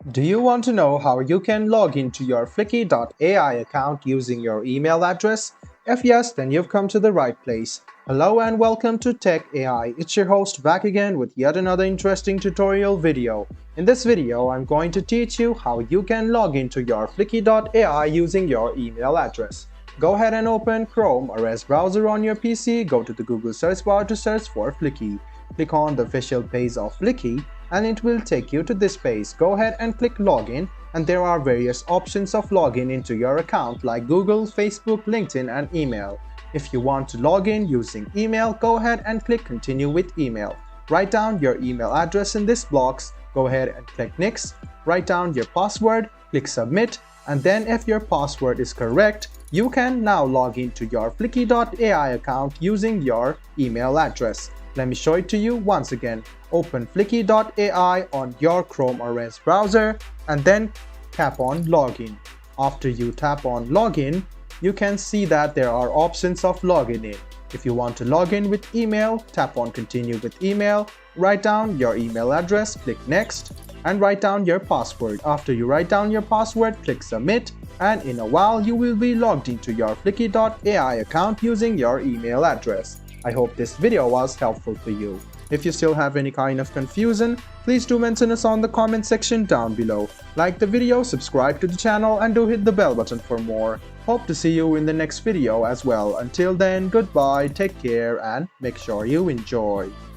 Do you want to know how you can log into your Fliki.ai account using your email address? If yes, then you've come to the right place. Hello and welcome to Tech AI. It's your host back again with yet another interesting tutorial video. In this video, I'm going to teach you how you can log into your Fliki.ai using your email address. Go ahead and open Chrome or as browser on your PC, go to the Google search bar to search for Fliki. Click on the official page of Fliki and it will take you to this page. Go ahead and click login and there are various options of login into your account like Google, Facebook, LinkedIn and email. If you want to log in using email, go ahead and click continue with email. Write down your email address in this box, go ahead and click next, write down your password, click submit, and then if your password is correct, you can now log into your Fliki.ai account using your email address. Let me show it to you once again. Open Fliki.ai on your Chrome or Edge browser and then tap on login. After you tap on login, you can see that there are options of login in. If you want to log in with email, tap on continue with email, write down your email address, click next, and write down your password. After you write down your password, click submit, and in a while you will be logged into your Fliki.ai account using your email address. I hope this video was helpful for you. If you still have any kind of confusion, please do mention us on the comment section down below. Like the video, subscribe to the channel, and do hit the bell button for more. Hope to see you in the next video as well. Until then, goodbye, take care, and make sure you enjoy.